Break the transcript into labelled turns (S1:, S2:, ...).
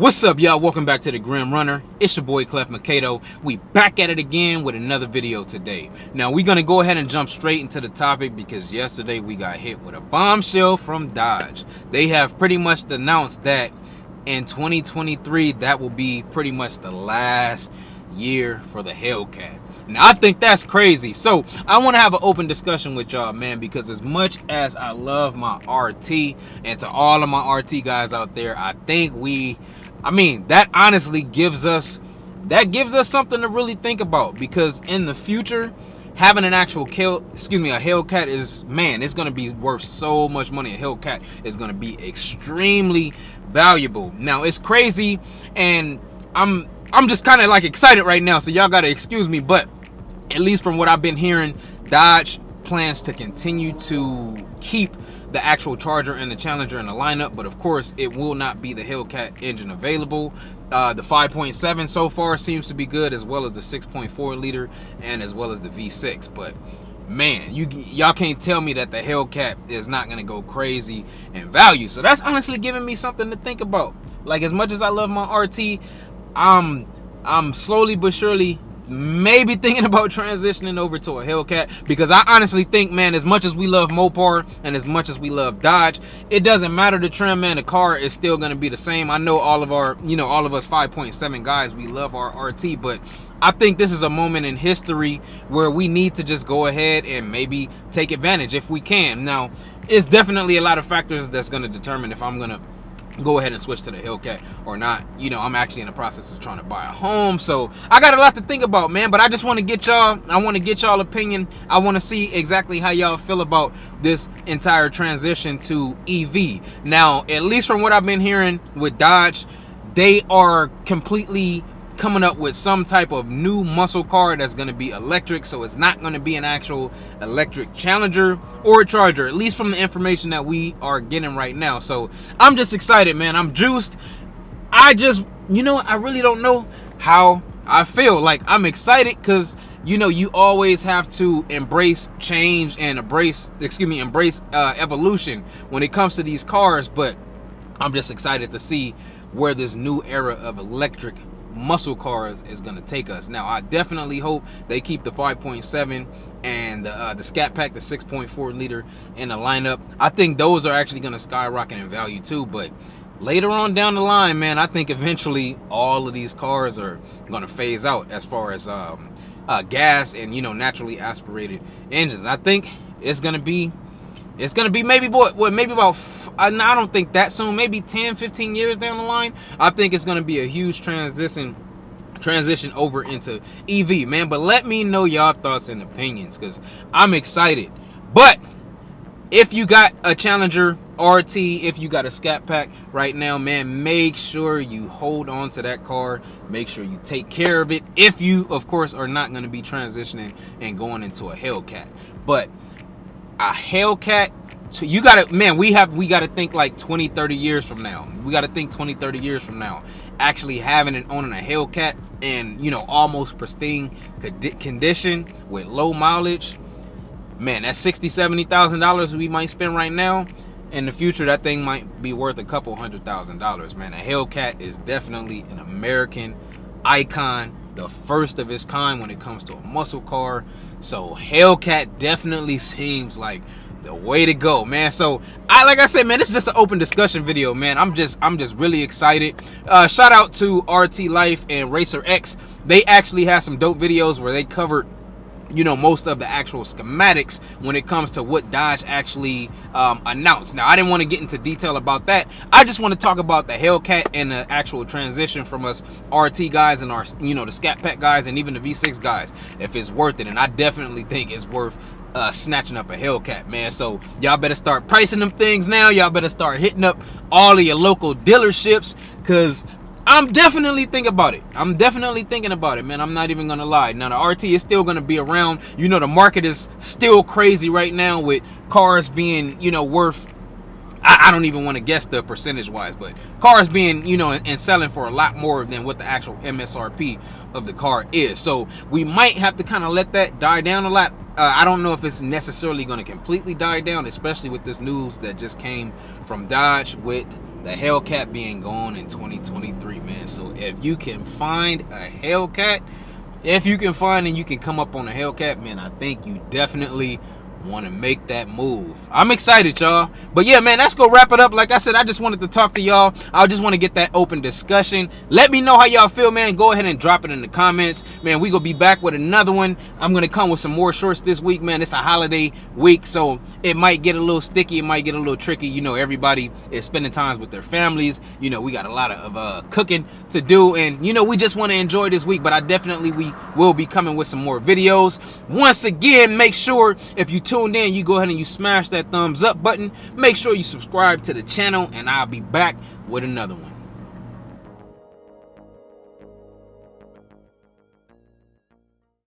S1: What's up, y'all? Welcome back to the Grim Runner. It's your boy Clef Makato. We back at it again with another video today. Now we're gonna go ahead and jump straight into the topic because yesterday we got hit with a bombshell from Dodge. They have pretty much announced that in 2023 that will be pretty much the last year for the Hellcat. Now I think that's crazy. So I want to have an open discussion with y'all, man, because as much as I love my RT, and to all of my RT guys out there, I think that honestly gives us something to really think about, because in the future having an actual Hellcat is, man, it's going to be worth so much money. A Hellcat is going to be extremely valuable. Now it's crazy, and I'm just kind of like excited right now, so y'all got to excuse me, but at least from what I've been hearing, Dodge plans to continue to keep the actual Charger and the Challenger in the lineup, but of course it will not be the Hellcat engine available. The 5.7 so far seems to be good, as well as the 6.4 liter and as well as the V6. But man, y'all can't tell me that the Hellcat is not going to go crazy in value. So that's honestly giving me something to think about. Like, as much as I love my RT, I'm slowly but surely maybe thinking about transitioning over to a Hellcat, because I honestly think, man, as much as we love Mopar and as much as we love Dodge, it doesn't matter the trim, man. The car is still going to be the same. I know all of us 5.7 guys, we love our RT, but I think this is a moment in history where we need to just go ahead and maybe take advantage if we can. Now, it's definitely a lot of factors that's going to determine if I'm going to go ahead and switch to the Hellcat or not. I'm actually in the process of trying to buy a home, so I got a lot to think about, man. But I just want to get y'all opinion. I want to see exactly how y'all feel about this entire transition to EV. Now, at least from what I've been hearing with Dodge, they are completely coming up with some type of new muscle car that's going to be electric, so it's not going to be an actual electric Challenger or a Charger, at least from the information that we are getting right now. So I'm just excited, man. I'm juiced. I really don't know how I feel. Like, I'm excited because you always have to embrace change and embrace evolution when it comes to these cars. But I'm just excited to see where this new era of electric muscle cars is going to take us. Now, I definitely hope they keep the 5.7 and the Scat Pack, the 6.4 liter in the lineup. I think those are actually going to skyrocket in value too. But later on down the line, man, I think eventually all of these cars are going to phase out as far as gas and naturally aspirated engines. I think it's going to be maybe about, I don't think that soon, maybe 10-15 years down the line. I think it's going to be a huge transition over into EV, man. But let me know y'all thoughts and opinions, because I'm excited. But if you got a Challenger RT, if you got a Scat Pack right now, man, make sure you hold on to that car. Make sure you take care of it, if you of course are not going to be transitioning and going into a Hellcat. But a Hellcat, we gotta think like 20-30 years from now. We gotta think 20-30 years from now, actually having and owning a Hellcat and almost pristine condition with low mileage. Man, that's $60,000-$70,000 we might spend right now. In the future, that thing might be worth a couple $100,000, man. A Hellcat is definitely an American icon, the first of its kind when it comes to a muscle car. So Hellcat definitely seems like the way to go, man. So like I said, man, this is just an open discussion video, man. I'm just really excited. Shout out to RT Life and Racer X. They actually have some dope videos where they covered most of the actual schematics when it comes to what Dodge actually announced. Now, I didn't want to get into detail about that. I just want to talk about the Hellcat and the actual transition from us RT guys and our the Scat Pack guys and even the V6 guys, if it's worth it. And I definitely think it's worth snatching up a Hellcat, man. So y'all better start pricing them things now. Y'all better start hitting up all of your local dealerships, because I'm definitely thinking about it. Man. I'm not even gonna lie. Now, the RT is still gonna be around. The market is still crazy right now with cars being, worth, I don't even want to guess the percentage wise, but cars being, and selling for a lot more than what the actual MSRP of the car is. So we might have to kind of let that die down a lot. I don't know if it's necessarily going to completely die down, especially with this news that just came from Dodge with the Hellcat being gone in 2023, man. So if you can find a Hellcat, if you can find and you can come up on a Hellcat, man, I think you definitely want to make that move. I'm excited, y'all. But yeah, man, let's go wrap it up. Like I said, I just wanted to talk to y'all. I just want to get that open discussion. Let me know how y'all feel, man. Go ahead and drop it in the comments. Man, we gonna be back with another one. I'm gonna come with some more shorts this week, man. It's a holiday week, so it might get a little sticky. It might get a little tricky. You know, everybody is spending times with their families. You know, we got a lot of cooking to do, and you know, we just want to enjoy this week. But we will be coming with some more videos. Once again, make sure if you tuned in, you go ahead and you smash that thumbs up button. Make sure you subscribe to the channel, and I'll be back with another one.